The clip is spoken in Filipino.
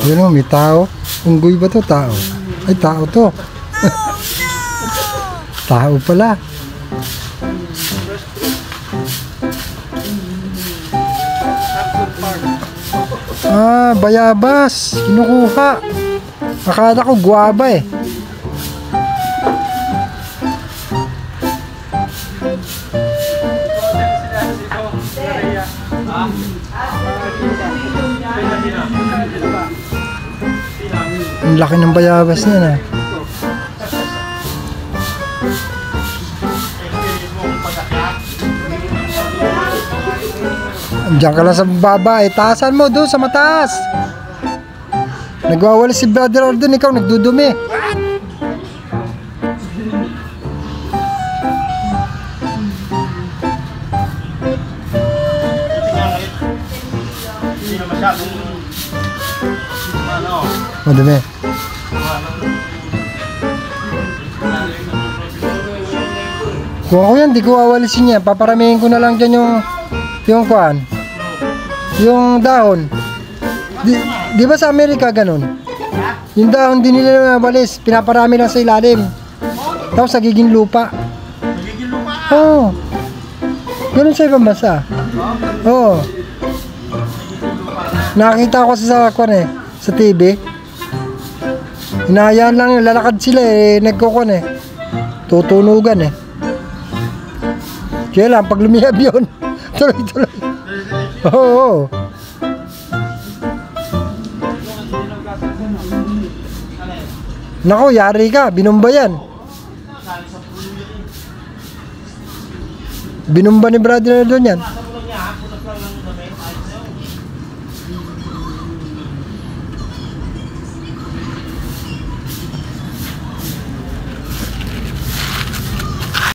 Yun o, may tao. Unggoy ba to? Tao. Ay, tao to. Tao pala. Ah, bayabas. Kinukuha. Akala ko guwaba eh. Ang laki ng bayabas niya na. Diyan ka lang sa baba eh. Taasan mo doon sa mataas. Nagwawala si Brother Ordon, ikaw nagdudumi. Madumi. Kung ako yan, di ko wawalisin niya. Paparamihin ko na lang dyan yung kuan. Yung dahon. Di ba sa Amerika ganun? Yung dahon din nila nawalis, pinaparami lang sa ilalim. Tapos nagiging lupa. Nagiging lupa? Oo. Ganun sa ibang bansa. Oo. Nakakita ko sa kuan eh, sa TV. Hinahayaan lang yung lalakad sila eh, nagkukon eh. Tutunugan eh. Kaya lang, pag lumihab yun, tuloy-tuloy. Oo. Nako, yari ka, binumba yan. Binumba ni Brother na doon yan.